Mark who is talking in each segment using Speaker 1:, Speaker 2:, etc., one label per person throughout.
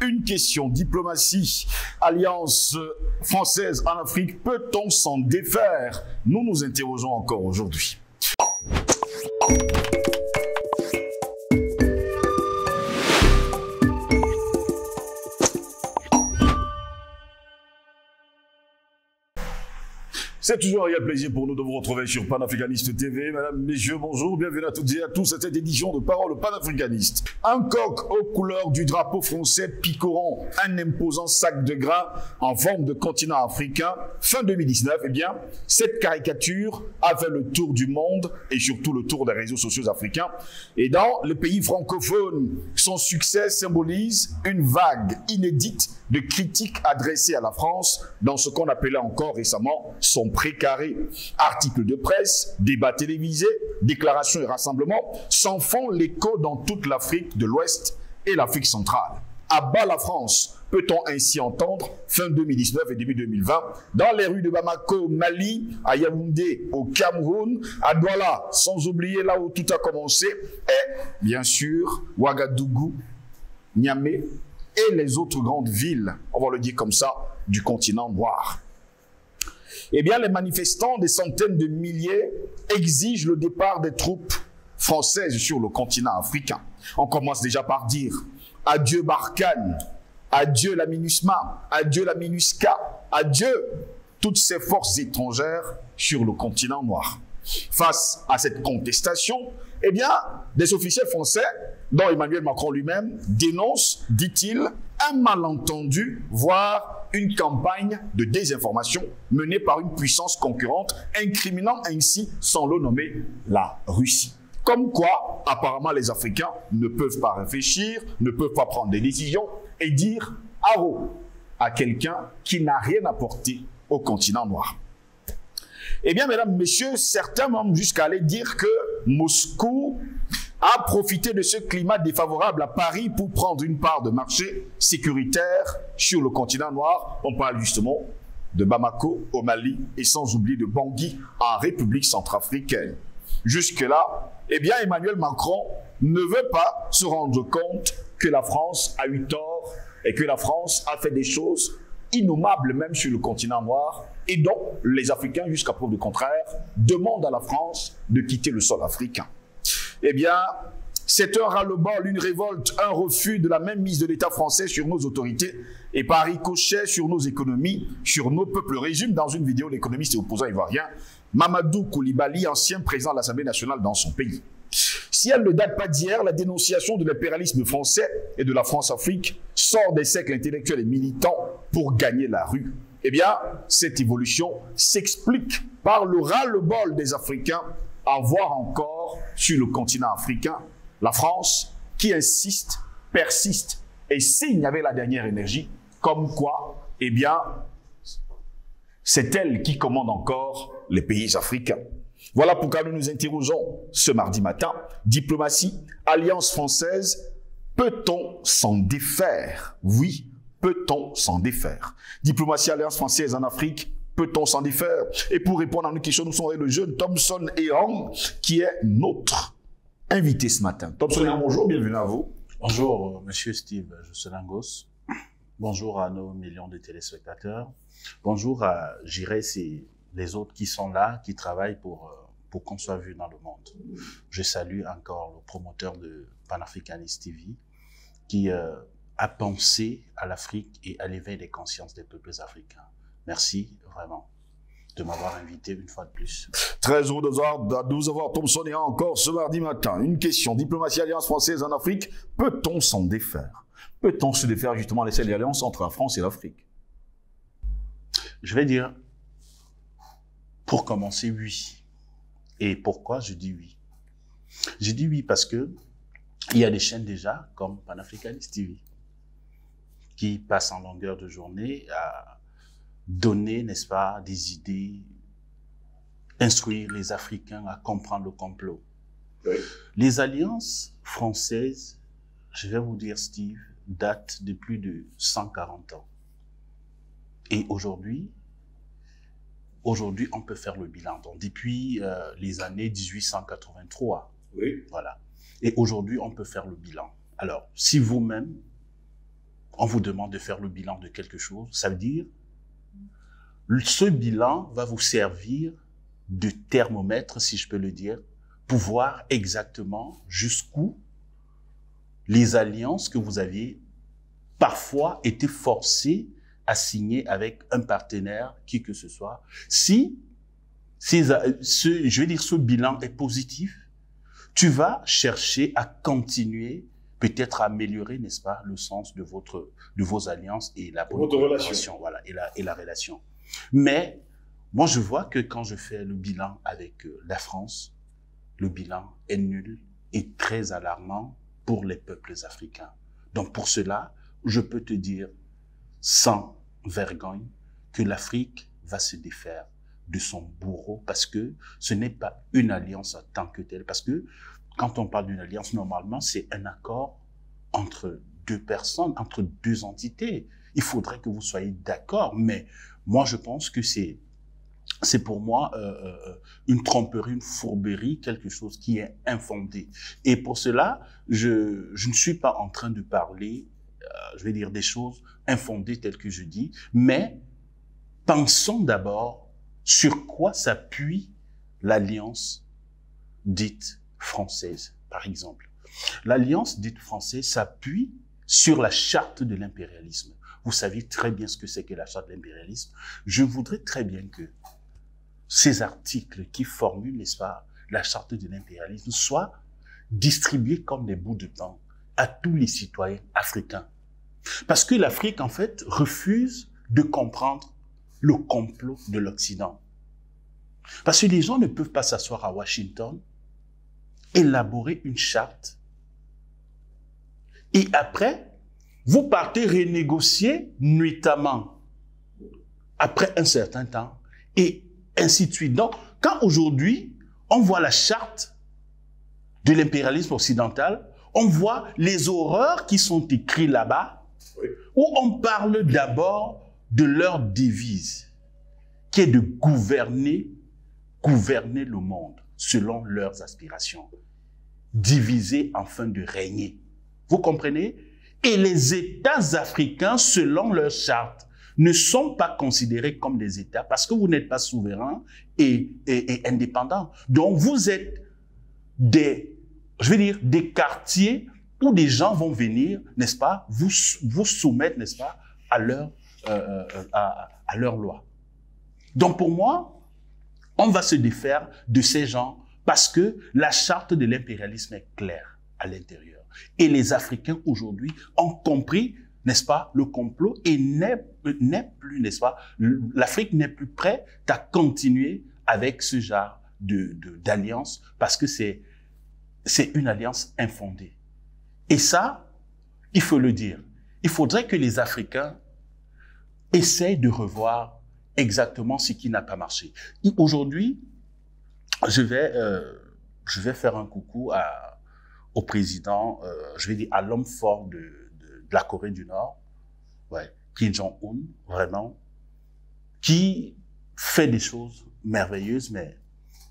Speaker 1: Une question, diplomatie, alliance française en Afrique, peut-on s'en défaire? Nous nous interrogeons encore aujourd'hui. C'est toujours un réel plaisir pour nous de vous retrouver sur Panafricaniste TV. Mesdames, Messieurs, bonjour, bienvenue à toutes et à tous à cette édition de Parole panafricaniste. Un coq aux couleurs du drapeau français picorant un imposant sac de grains en forme de continent africain. Fin 2019, eh bien, cette caricature a fait le tour du monde et surtout le tour des réseaux sociaux africains. Et dans les pays francophones, son succès symbolise une vague inédite de critiques adressées à la France dans ce qu'on appelait encore récemment son précaré. Articles de presse, débats télévisés, déclarations et rassemblements s'en font l'écho dans toute l'Afrique de l'Ouest et l'Afrique centrale. À bas la France, peut-on ainsi entendre, fin 2019 et début 2020, dans les rues de Bamako, Mali, à Yaoundé, au Cameroun, à Douala, sans oublier là où tout a commencé, et bien sûr, Ouagadougou, Niamey et les autres grandes villes, on va le dire comme ça, du continent noir. Eh bien, les manifestants, des centaines de milliers, exigent le départ des troupes françaises sur le continent africain. On commence déjà par dire adieu Barkhane, adieu la MINUSMA, adieu la MINUSCA, adieu toutes ces forces étrangères sur le continent noir. Face à cette contestation, eh bien, des officiels français, dont Emmanuel Macron lui-même, dénoncent, dit-il, un malentendu, voire une campagne de désinformation menée par une puissance concurrente, incriminant ainsi, sans le nommer, la Russie. Comme quoi, apparemment, les Africains ne peuvent pas réfléchir, ne peuvent pas prendre des décisions et dire « haro » à quelqu'un qui n'a rien apporté au continent noir. Eh bien, mesdames, messieurs, certains même jusqu'à aller dire que Moscou a profité de ce climat défavorable à Paris pour prendre une part de marché sécuritaire sur le continent noir. On parle justement de Bamako au Mali et sans oublier de Bangui en République centrafricaine. Jusque-là, eh bien, Emmanuel Macron ne veut pas se rendre compte que la France a eu tort et que la France a fait des choses innommables même sur le continent noir et dont les Africains, jusqu'à preuve du contraire, demandent à la France de quitter le sol africain. Eh bien, c'est un ras-le-bol, une révolte, un refus de la même mise de l'État français sur nos autorités et par ricochet sur nos économies, sur nos peuples, résume dans une vidéo l'économiste et opposant ivoirien Mamadou Koulibaly, ancien président de l'Assemblée nationale dans son pays. Si elle ne date pas d'hier, la dénonciation de l'impérialisme français et de la France-Afrique sort des siècles intellectuels et militants pour gagner la rue. Eh bien, cette évolution s'explique par le ras-le-bol des Africains à voir encore sur le continent africain la France qui insiste, persiste et signe avec la dernière énergie, comme quoi, eh bien, c'est elle qui commande encore les pays africains. Voilà pourquoi nous nous interrogeons ce mardi matin. Diplomatie, alliance française, peut-on s'en défaire? Oui, peut-on s'en défaire? Diplomatie, alliance française en Afrique, peut-on s'en défaire? Et pour répondre à nos questions, nous sommes avec le jeune Thomson Ehang, qui est notre invité ce matin. Thomson Ehang, bonjour, bienvenue à vous.
Speaker 2: Bonjour, monsieur Steve Jusselangos. Bonjour à nos millions de téléspectateurs. Bonjour à Girès et les autres qui sont là, qui travaillent pour qu'on soit vu dans le monde. Je salue encore le promoteur de Panafricanist TV qui a pensé à l'Afrique et à l'éveil des consciences des peuples africains. Merci vraiment de m'avoir invité une fois de plus.
Speaker 1: Très heureux de vous avoir Thomson Ehang encore ce mardi matin. Une question, diplomatie alliance française en Afrique, peut-on s'en défaire? Peut-on se défaire justement de cette alliance entre la France et l'Afrique?
Speaker 2: Je vais dire, pour commencer, oui. Et pourquoi je dis oui? Je dis oui parce que il y a des chaînes déjà, comme Panafricanist TV, qui passent en longueur de journée à donner, n'est-ce pas, des idées, instruire les Africains à comprendre le complot. Oui. Les alliances françaises, je vais vous dire, Steve, datent de plus de 140 ans. Et aujourd'hui, on peut faire le bilan. Donc, depuis les années 1883. Oui. Voilà. Et aujourd'hui, on peut faire le bilan. Alors, si vous-même, on vous demande de faire le bilan de quelque chose, ça veut dire, ce bilan va vous servir de thermomètre, si je peux le dire, pour voir exactement jusqu'où les alliances que vous aviez parfois été forcés à signer avec un partenaire, qui que ce soit, si je vais dire, ce bilan est positif, tu vas chercher à continuer, peut-être à améliorer, n'est-ce pas, le sens de vos alliances et la bonne relation, voilà, et la relation. Mais moi, je vois que quand je fais le bilan avec la France, le bilan est nul et très alarmant pour les peuples africains. Donc pour cela, je peux te dire sans vergogne que l'Afrique va se défaire de son bourreau, parce que ce n'est pas une alliance en tant que telle. Parce que quand on parle d'une alliance, normalement, c'est un accord entre deux personnes, entre deux entités. Il faudrait que vous soyez d'accord, mais moi, je pense que c'est pour moi une tromperie, une fourberie, quelque chose qui est infondé. Et pour cela, je ne suis pas en train de parler, je vais dire, des choses infondées telles que je dis, mais pensons d'abord sur quoi s'appuie l'alliance dite française, par exemple. L'alliance dite française s'appuie sur la charte de l'impérialisme. Vous savez très bien ce que c'est que la charte de l'impérialisme. Je voudrais très bien que ces articles qui formulent, n'est-ce pas, la charte de l'impérialisme soient distribués comme des bouts de pain à tous les citoyens africains. Parce que l'Afrique, en fait, refuse de comprendre le complot de l'Occident. Parce que les gens ne peuvent pas s'asseoir à Washington, élaborer une charte, et après, vous partez renégocier nuitamment, après un certain temps, et ainsi de suite. Donc, quand aujourd'hui, on voit la charte de l'impérialisme occidental, on voit les horreurs qui sont écrites là-bas, oui, où on parle d'abord de leur devise, qui est de gouverner le monde selon leurs aspirations, diviser afin de régner. Vous comprenez? Et les États africains, selon leur charte, ne sont pas considérés comme des États parce que vous n'êtes pas souverain et indépendant. Donc, vous êtes des quartiers où des gens vont venir, n'est-ce pas, vous soumettre, n'est-ce pas, à leur loi. Donc, pour moi, on va se défaire de ces gens parce que la charte de l'impérialisme est claire à l'intérieur. Et les Africains aujourd'hui ont compris, n'est-ce pas, le complot et n'est plus, n'est-ce pas, l'Afrique n'est plus prête à continuer avec ce genre d'alliance parce que c'est une alliance infondée. Et ça, il faut le dire. Il faudrait que les Africains essayent de revoir exactement ce qui n'a pas marché. Aujourd'hui, je vais faire un coucou au président, je vais dire à l'homme fort de la Corée du Nord, ouais, Kim Jong-un, vraiment, qui fait des choses merveilleuses, mais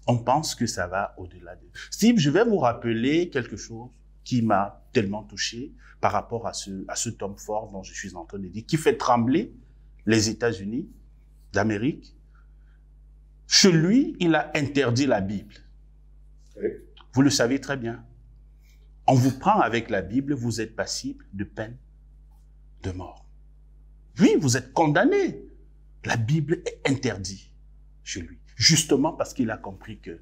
Speaker 2: on pense que ça va au-delà de... Steve, je vais vous rappeler quelque chose qui m'a tellement touché par rapport à cet homme fort dont je suis en train de dire, qui fait trembler les États-Unis d'Amérique. Chez lui, il a interdit la Bible. Oui. Vous le savez très bien. On vous prend avec la Bible, vous êtes passible de peine de mort. Oui, vous êtes condamné. La Bible est interdite chez lui. Justement parce qu'il a compris que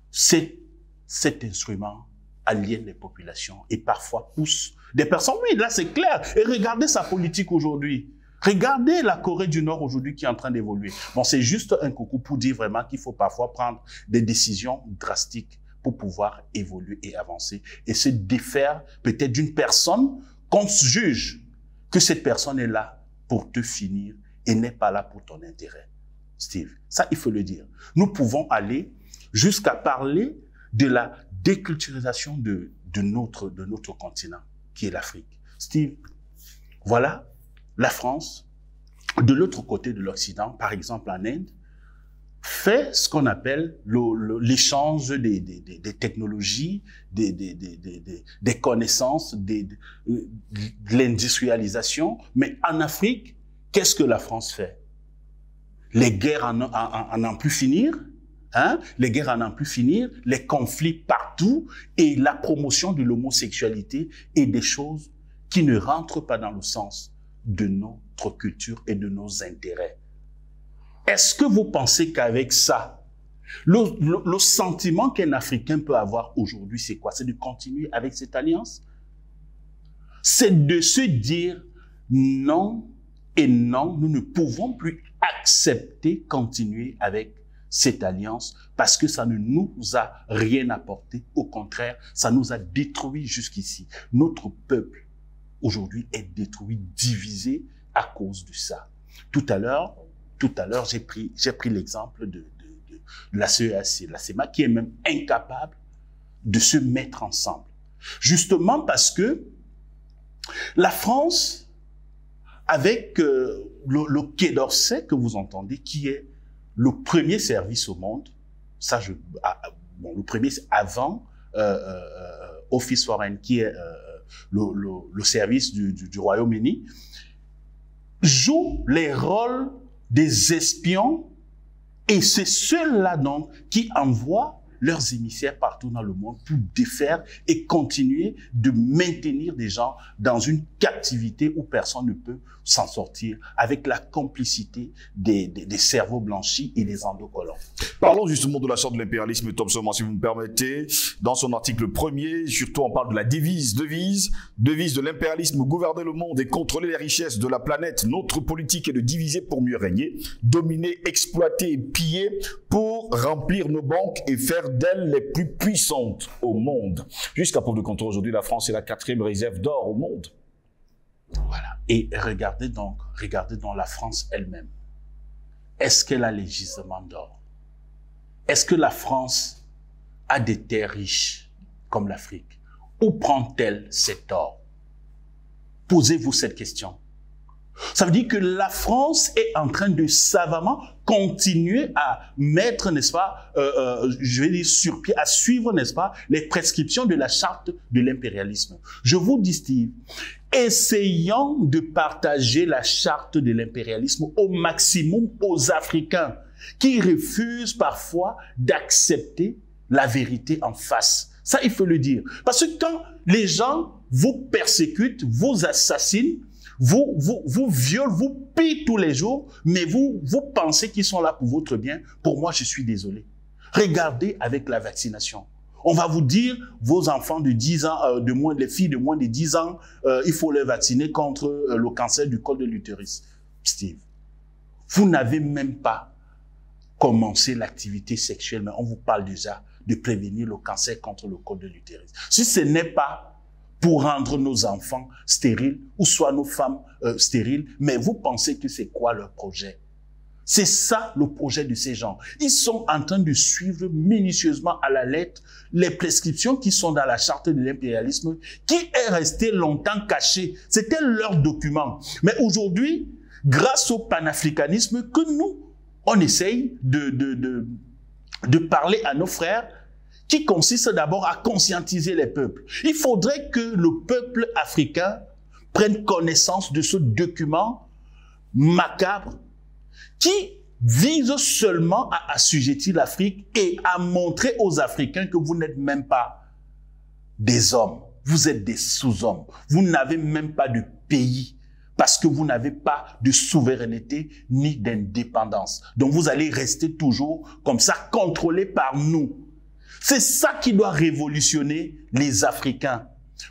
Speaker 2: cet instrument aliène les populations et parfois pousse des personnes. Oui, là c'est clair. Et regardez sa politique aujourd'hui. Regardez la Corée du Nord aujourd'hui qui est en train d'évoluer. Bon, c'est juste un coucou pour dire vraiment qu'il faut parfois prendre des décisions drastiques pour pouvoir évoluer et avancer et se défaire peut-être d'une personne qu'on juge que cette personne est là pour te finir et n'est pas là pour ton intérêt. Steve, ça il faut le dire. Nous pouvons aller jusqu'à parler de la déculturisation de notre continent, qui est l'Afrique. Steve, voilà la France, de l'autre côté de l'Occident, par exemple en Inde, fait ce qu'on appelle l'échange des technologies, des connaissances, de l'industrialisation. Mais en Afrique, qu'est-ce que la France fait? Les guerres en n'en plus finir, hein? Les guerres en n'en plus finir, les conflits partout et la promotion de l'homosexualité et des choses qui ne rentrent pas dans le sens de notre culture et de nos intérêts. Est-ce que vous pensez qu'avec ça, le sentiment qu'un Africain peut avoir aujourd'hui, c'est quoi? C'est de continuer avec cette alliance? C'est de se dire non et non, nous ne pouvons plus accepter, continuer avec cette alliance parce que ça ne nous a rien apporté. Au contraire, ça nous a détruit jusqu'ici. Notre peuple, aujourd'hui, est détruit, divisé à cause de ça. Tout à l'heure, j'ai pris l'exemple de la CEAC, la CEMA, qui est même incapable de se mettre ensemble. Justement parce que la France, avec le Quai d'Orsay que vous entendez, qui est le premier service au monde, ça le premier avant Office Foreign, qui est le service du Royaume-Uni, joue les rôles des espions, et c'est ceux-là donc qui envoient leurs émissaires partout dans le monde pour défaire et continuer de maintenir des gens dans une captivité où personne ne peut s'en sortir, avec la complicité des cerveaux blanchis et des endocollants.
Speaker 1: Parlons justement de la sorte de l'impérialisme, Thompson, si vous me permettez. Dans son article premier, surtout on parle de la devise de l'impérialisme: gouverner le monde et contrôler les richesses de la planète. Notre politique est de diviser pour mieux régner, dominer, exploiter et piller pour remplir nos banques et faire d'elles les plus puissantes au monde. Jusqu'à preuve de contraire, aujourd'hui, la France est la 4e réserve d'or au monde.
Speaker 2: Voilà. Et regardez donc la France elle-même. Est-ce qu'elle a les gisements d'or? Est-ce que la France a des terres riches comme l'Afrique? Où prend-elle cet or? Posez-vous cette question. Ça veut dire que la France est en train de savamment continuer à mettre, n'est-ce pas, je vais dire sur pied, à suivre, n'est-ce pas, les prescriptions de la charte de l'impérialisme. Je vous dis, Steve, essayons de partager la charte de l'impérialisme au maximum aux Africains qui refusent parfois d'accepter la vérité en face. Ça, il faut le dire. Parce que quand les gens vous persécutent, vous assassinent, vous violent, vous pillent tous les jours, mais vous pensez qu'ils sont là pour votre bien. Pour moi, je suis désolé. Regardez avec la vaccination. On va vous dire, vos enfants de 10 ans, les filles de moins de 10 ans, il faut les vacciner contre le cancer du col de l'utérus. Steve, vous n'avez même pas commencé l'activité sexuelle, mais on vous parle déjà de prévenir le cancer contre le col de l'utérus. Si ce n'est pas pour rendre nos enfants stériles, ou soit nos femmes stériles, mais vous pensez que c'est quoi leur projet? C'est ça le projet de ces gens. Ils sont en train de suivre minutieusement à la lettre les prescriptions qui sont dans la charte de l'impérialisme, qui est restée longtemps cachée. C'était leur document. Mais aujourd'hui, grâce au panafricanisme que nous, on essaye de parler à nos frères, qui consiste d'abord à conscientiser les peuples. Il faudrait que le peuple africain prenne connaissance de ce document macabre qui vise seulement à assujettir l'Afrique et à montrer aux Africains que vous n'êtes même pas des hommes, vous êtes des sous-hommes. Vous n'avez même pas de pays parce que vous n'avez pas de souveraineté ni d'indépendance. Donc vous allez rester toujours comme ça, contrôlés par nous. C'est ça qui doit révolutionner les Africains.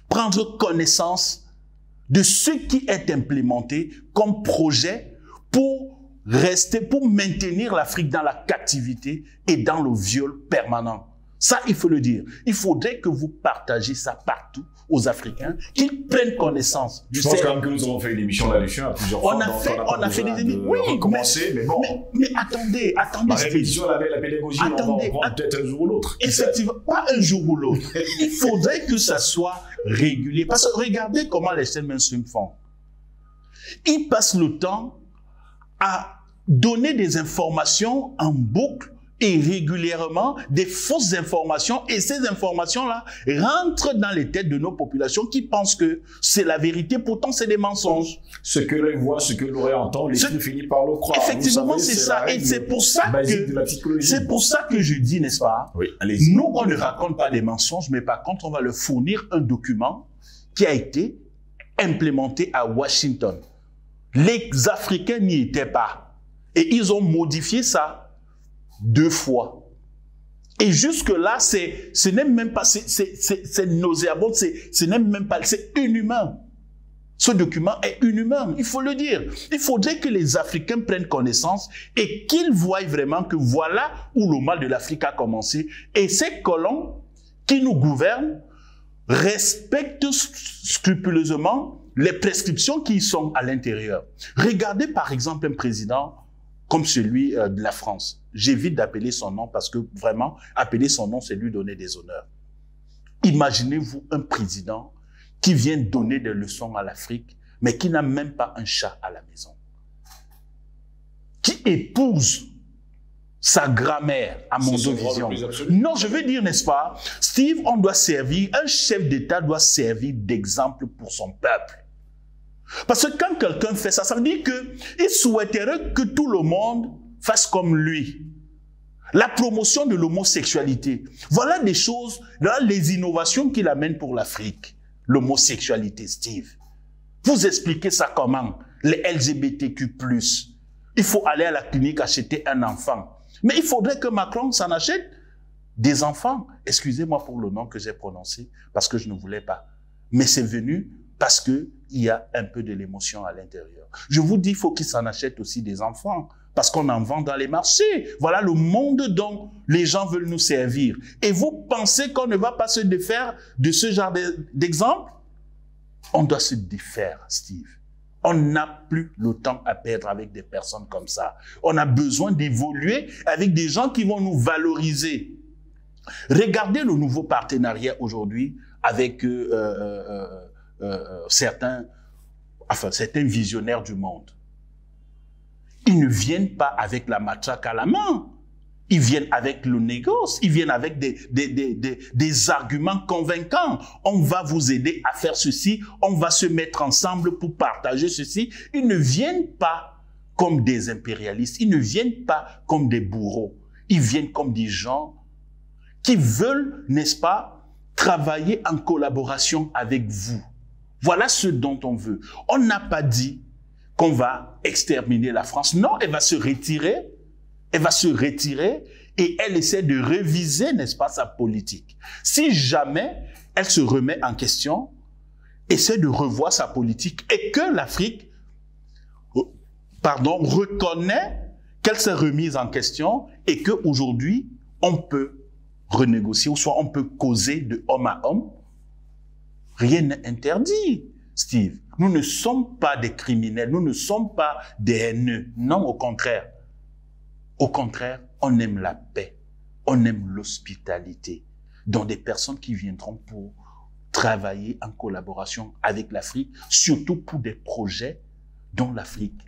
Speaker 2: Prendre connaissance de ce qui est implémenté comme projet pour maintenir l'Afrique dans la captivité et dans le viol permanent. Ça, il faut le dire. Il faudrait que vous partagiez ça partout aux Africains, qu'ils prennent connaissance.
Speaker 1: Je pense quand même que nous avons fait une émission là-dessus à plusieurs fois.
Speaker 2: On a fait des émissions. Oui,
Speaker 1: mais bon.
Speaker 2: Mais attendez.
Speaker 1: La révision, la pédagogie, on va prendre peut-être un jour ou l'autre.
Speaker 2: Effectivement, pas un jour ou l'autre. Il faudrait que ça soit régulier. Parce que regardez comment les chaînes mainstream font. Ils passent le temps à donner des informations en boucle et régulièrement, des fausses informations, et ces informations-là rentrent dans les têtes de nos populations qui pensent que c'est la vérité, pourtant c'est des mensonges.
Speaker 1: Ce que l'on voit, ce que l'on entend, l'esprit finit par le croire.
Speaker 2: Effectivement, c'est ça, et c'est pour ça que je dis, n'est-ce pas?
Speaker 1: Oui,
Speaker 2: nous, on ne raconte pas des mensonges, mais par contre, on va leur fournir un document qui a été implémenté à Washington. Les Africains n'y étaient pas, et ils ont modifié ça 2 fois. Et jusque-là, ce n'est même pas, c'est nauséabond, ce n'est même pas, c'est inhumain. Ce document est inhumain, il faut le dire. Il faudrait que les Africains prennent connaissance et qu'ils voient vraiment que voilà où le mal de l'Afrique a commencé. Et ces colons qui nous gouvernent respectent scrupuleusement les prescriptions qui sont à l'intérieur. Regardez par exemple un président comme celui de la France. J'évite d'appeler son nom parce que vraiment, appeler son nom, c'est lui donner des honneurs. Imaginez-vous un président qui vient donner des leçons à l'Afrique, mais qui n'a même pas un chat à la maison. Qui épouse sa grammaire à Mondovision. Non, je veux dire, n'est-ce pas, Steve, on doit servir, un chef d'État doit servir d'exemple pour son peuple. Parce que quand quelqu'un fait ça, ça veut dire qu'il souhaiterait que tout le monde fasse comme lui. La promotion de l'homosexualité. Voilà des choses, voilà les innovations qu'il amène pour l'Afrique. L'homosexualité, Steve. Vous expliquez ça comment? Les LGBTQ+. Il faut aller à la clinique acheter un enfant. Mais il faudrait que Macron s'en achète des enfants. Excusez-moi pour le nom que j'ai prononcé, parce que je ne voulais pas. Mais c'est venu parce qu'il y a un peu de l'émotion à l'intérieur. Je vous dis, il faut qu'il s'en achète aussi des enfants, parce qu'on en vend dans les marchés. Voilà le monde dont les gens veulent nous servir. Et vous pensez qu'on ne va pas se défaire de ce genre d'exemple? On doit se défaire, Steve. On n'a plus le temps à perdre avec des personnes comme ça. On a besoin d'évoluer avec des gens qui vont nous valoriser. Regardez le nouveau partenariat aujourd'hui avec certains visionnaires du monde. Ils ne viennent pas avec la matraque à la main. Ils viennent avec le négoce. Ils viennent avec des arguments convaincants. On va vous aider à faire ceci. On va se mettre ensemble pour partager ceci. Ils ne viennent pas comme des impérialistes. Ils ne viennent pas comme des bourreaux. Ils viennent comme des gens qui veulent, n'est-ce pas, travailler en collaboration avec vous. Voilà ce dont on veut. On n'a pas dit qu'on va exterminer la France. Non, elle va se retirer. Elle va se retirer et elle essaie de réviser, n'est-ce pas, sa politique. Si jamais elle se remet en question, essaie de revoir sa politique et que l'Afrique, reconnaît qu'elle s'est remise en question et qu'aujourd'hui, on peut renégocier ou soit on peut causer de homme à homme. Rien n'est interdit, Steve. Nous ne sommes pas des criminels, nous ne sommes pas des haineux. Non, au contraire. Au contraire, on aime la paix, on aime l'hospitalité, dont des personnes qui viendront pour travailler en collaboration avec l'Afrique, surtout pour des projets dont l'Afrique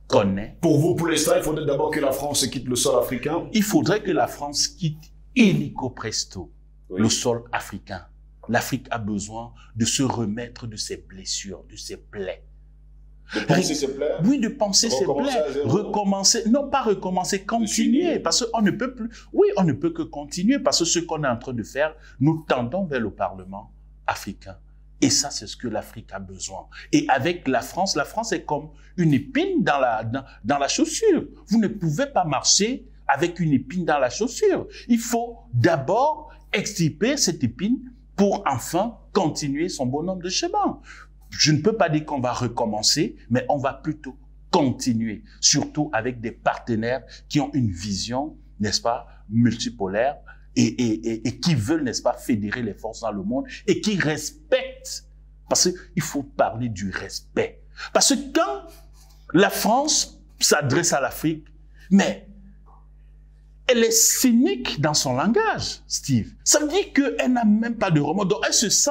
Speaker 2: connaît.
Speaker 1: Pour vous, pour l'instant, il faudrait d'abord que la France quitte le sol africain.
Speaker 2: Il faudrait que la France quitte illico presto le sol africain. L'Afrique a besoin de se remettre de ses blessures, de ses plaies.
Speaker 1: De penser ses plaies?
Speaker 2: Oui, de penser ses plaies. Recommencer, non pas recommencer, continuer. Parce qu'on ne peut plus, oui, on ne peut que continuer parce que ce qu'on est en train de faire, nous tendons vers le Parlement africain. Et ça, c'est ce que l'Afrique a besoin. Et avec la France est comme une épine dans la chaussure. Vous ne pouvez pas marcher avec une épine dans la chaussure. Il faut d'abord extirper cette épine pour enfin continuer son bonhomme de chemin. Je ne peux pas dire qu'on va recommencer, mais on va plutôt continuer, surtout avec des partenaires qui ont une vision, n'est-ce pas, multipolaire et qui veulent, n'est-ce pas, fédérer les forces dans le monde et qui respectent. Parce qu'il faut parler du respect. Parce que quand la France s'adresse à l'Afrique, mais elle est cynique dans son langage, Steve. Ça veut dire qu'elle n'a même pas de remords. Donc, elle se sent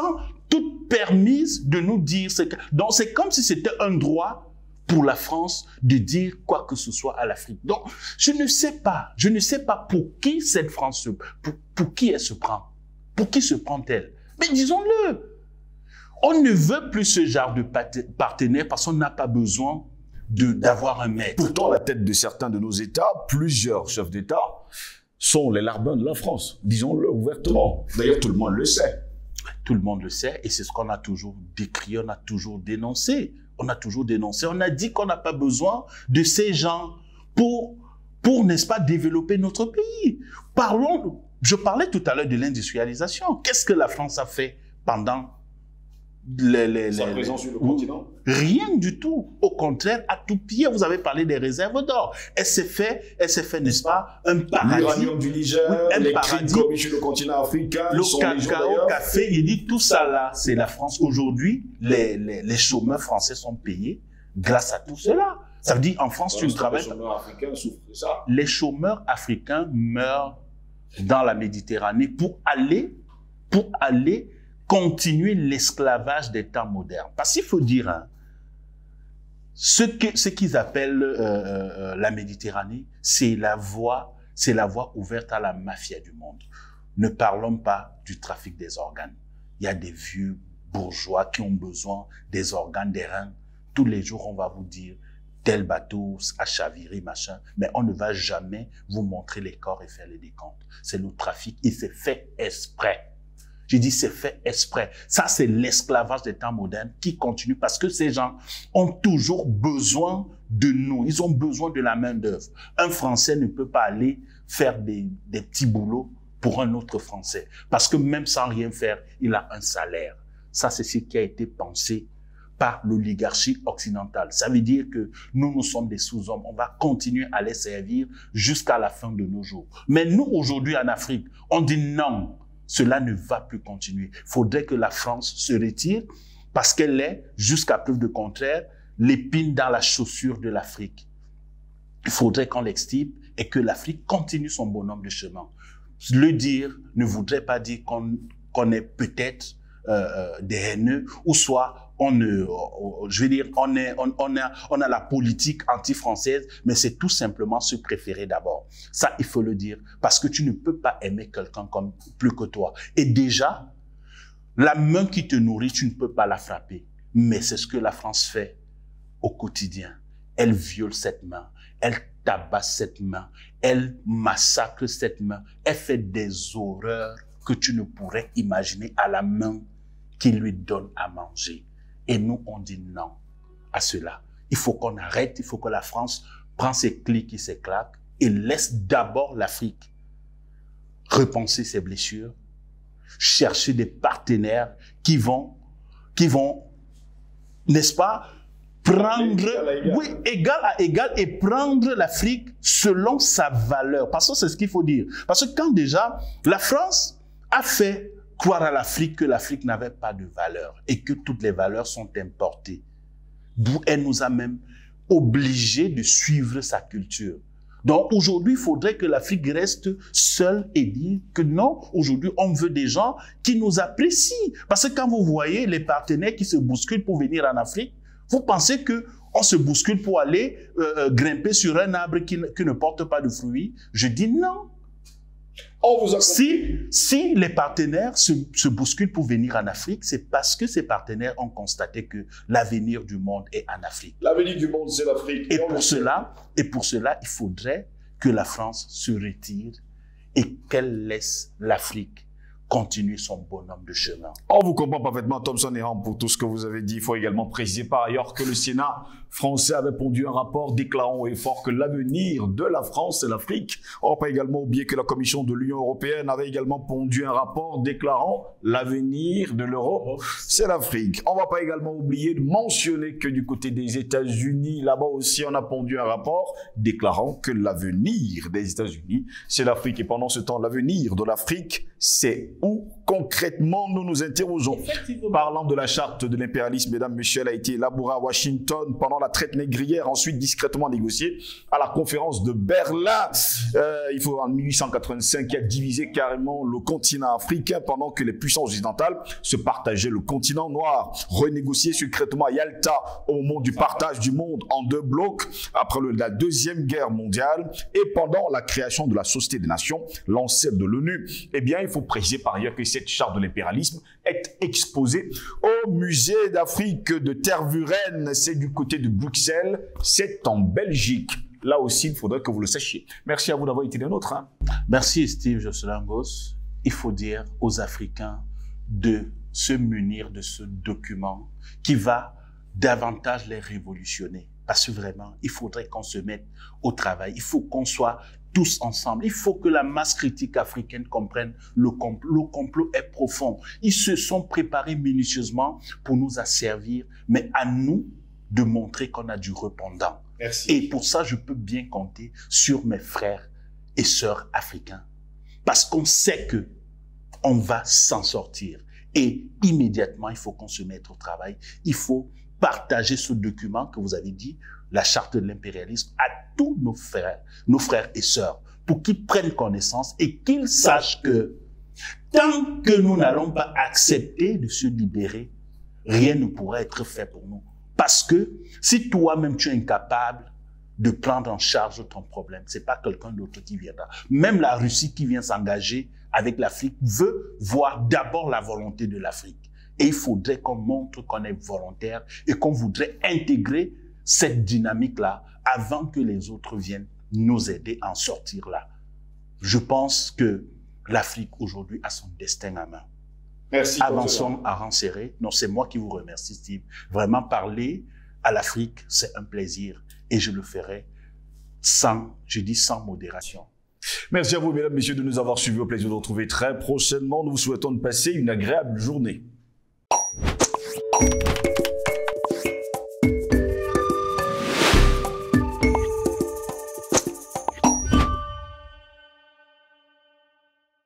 Speaker 2: toute permise de nous dire. Donc, c'est comme si c'était un droit pour la France de dire quoi que ce soit à l'Afrique. Donc, je ne sais pas pour qui cette France, pour qui elle se prend. Pour qui se prend-elle? Mais disons-le, on ne veut plus ce genre de partenaire parce qu'on n'a pas besoin d'avoir un maître.
Speaker 1: Pourtant, à la tête de certains de nos États, plusieurs chefs d'État sont les larbins de la France. Disons-le ouvertement. D'ailleurs, tout le monde le sait.
Speaker 2: Tout le monde le sait et c'est ce qu'on a toujours décrié, on a toujours dénoncé. On a toujours dénoncé. On a dit qu'on n'a pas besoin de ces gens pour n'est-ce pas, développer notre pays. Je parlais tout à l'heure de l'industrialisation. Qu'est-ce que la France a fait pendant
Speaker 1: sa présence sur le continent?
Speaker 2: Rien du tout. Au contraire, à tout pied, vous avez parlé des réserves d'or. Elle s'est fait, n'est-ce pas, un paradis.
Speaker 1: L'uranium du Niger, les crimes commis sur le continent africain,
Speaker 2: le cacao, le café, il dit tout ça là, c'est la France. Aujourd'hui, les chômeurs français sont payés grâce à tout cela. Ça veut dire, en France, tu ne travailles pas.
Speaker 1: Les chômeurs africains souffrent de ça.
Speaker 2: Les chômeurs africains meurent dans la Méditerranée pour aller continuer l'esclavage des temps modernes. Parce qu'il faut dire, hein, ce qu'ils appellent la Méditerranée, c'est la voie ouverte à la mafia du monde. Ne parlons pas du trafic des organes. Il y a des vieux bourgeois qui ont besoin des organes, des reins. Tous les jours, on va vous dire tel bateau a chaviré, machin, mais on ne va jamais vous montrer les corps et faire les décomptes. C'est le trafic et c'est fait exprès. J'ai dit c'est fait exprès. Ça, c'est l'esclavage des temps modernes qui continue parce que ces gens ont toujours besoin de nous. Ils ont besoin de la main-d'œuvre. Un Français ne peut pas aller faire des petits boulots pour un autre Français parce que même sans rien faire, il a un salaire. Ça, c'est ce qui a été pensé par l'oligarchie occidentale. Ça veut dire que nous sommes des sous-hommes. On va continuer à les servir jusqu'à la fin de nos jours. Mais nous, aujourd'hui, en Afrique, on dit non. Cela ne va plus continuer. Il faudrait que la France se retire parce qu'elle est, jusqu'à preuve de contraire, l'épine dans la chaussure de l'Afrique. Il faudrait qu'on l'extirpe et que l'Afrique continue son bonhomme de chemin. Le dire ne voudrait pas dire qu'on est peut-être des haineux ou soit on a la politique anti-française, mais c'est tout simplement se préférer d'abord. Ça, il faut le dire, parce que tu ne peux pas aimer quelqu'un comme plus que toi. Et déjà, la main qui te nourrit, tu ne peux pas la frapper. Mais c'est ce que la France fait au quotidien. Elle viole cette main, elle tabasse cette main, elle massacre cette main, elle fait des horreurs que tu ne pourrais imaginer à la main qui lui donne à manger. Et nous, on dit non à cela. Il faut qu'on arrête, il faut que la France prenne ses clics et ses claques et laisse d'abord l'Afrique repenser ses blessures, chercher des partenaires qui vont, n'est-ce pas, prendre, égal à égal et prendre l'Afrique selon sa valeur. Parce que c'est ce qu'il faut dire. Parce que quand déjà, la France a fait croire à l'Afrique que l'Afrique n'avait pas de valeur et que toutes les valeurs sont importées. D'où elle nous a même obligés de suivre sa culture. Donc aujourd'hui, il faudrait que l'Afrique reste seule et dire que non, aujourd'hui, on veut des gens qui nous apprécient. Parce que quand vous voyez les partenaires qui se bousculent pour venir en Afrique, vous pensez qu'on se bouscule pour aller grimper sur un arbre qui ne porte pas de fruits? Je dis non. Si les partenaires se bousculent pour venir en Afrique, c'est parce que ces partenaires ont constaté que l'avenir du monde est en Afrique.
Speaker 1: L'avenir du monde, c'est l'Afrique.
Speaker 2: Et pour cela, il faudrait que la France se retire et qu'elle laisse l'Afrique continuer son bonhomme de chemin.
Speaker 1: On vous comprend parfaitement, Thomson et Ham, pour tout ce que vous avez dit. Il faut également préciser par ailleurs que le Sénat français avait pondu un rapport déclarant haut et fort que l'avenir de la France, c'est l'Afrique. On ne va pas également oublier que la Commission de l'Union européenne avait également pondu un rapport déclarant l'avenir de l'Europe, c'est l'Afrique. On ne va pas également oublier de mentionner que du côté des États-Unis, là-bas aussi, on a pondu un rapport déclarant que l'avenir des États-Unis, c'est l'Afrique. Et pendant ce temps, l'avenir de l'Afrique, c'est où concrètement nous nous interrogeons. Parlant de la charte de l'impérialisme, mesdames, messieurs, elle a été élaborée à Washington pendant la traite négrière, ensuite discrètement négociée à la conférence de Berlin. Il faut en 1885 qui a divisé carrément le continent africain pendant que les puissances occidentales se partageaient le continent noir. Renégocié secrètement à Yalta au moment du partage du monde en deux blocs après la Deuxième Guerre mondiale et pendant la création de la Société des Nations, l'ancêtre de l'ONU. Eh bien, il faut préciser par ailleurs que cette charte de l'impérialisme est exposée au musée d'Afrique de Tervuren. C'est du côté de Bruxelles, c'est en Belgique. Là aussi, il faudrait que vous le sachiez. Merci à vous d'avoir été des nôtres.
Speaker 2: Merci Steve Josselangos. Il faut dire aux Africains de se munir de ce document qui va davantage les révolutionner. Parce que vraiment, il faudrait qu'on se mette au travail. Il faut qu'on soit tous ensemble. Il faut que la masse critique africaine comprenne le complot. Le complot est profond. Ils se sont préparés minutieusement pour nous asservir, mais à nous de montrer qu'on a du répondant.
Speaker 1: Merci.
Speaker 2: Et pour ça, je peux bien compter sur mes frères et sœurs africains. Parce qu'on sait que on va s'en sortir. Et immédiatement, il faut qu'on se mette au travail. Il faut partager ce document que vous avez dit, la charte de l'impérialisme, à tous nos frères et sœurs, pour qu'ils prennent connaissance et qu'ils sachent que tant que nous n'allons pas accepter de se libérer, rien ne pourra être fait pour nous. Parce que si toi-même tu es incapable de prendre en charge ton problème, c'est pas quelqu'un d'autre qui viendra. Même la Russie qui vient s'engager avec l'Afrique veut voir d'abord la volonté de l'Afrique. Et il faudrait qu'on montre qu'on est volontaire et qu'on voudrait intégrer cette dynamique-là avant que les autres viennent nous aider à en sortir là. Je pense que l'Afrique aujourd'hui a son destin à main.
Speaker 1: Merci.
Speaker 2: Avançons à rang serré. Non, c'est moi qui vous remercie, Steve. Vraiment, parler à l'Afrique, c'est un plaisir. Et je le ferai sans modération.
Speaker 1: Merci à vous, mesdames, messieurs, de nous avoir suivis. Au plaisir de vous retrouver très prochainement. Nous vous souhaitons de passer une agréable journée.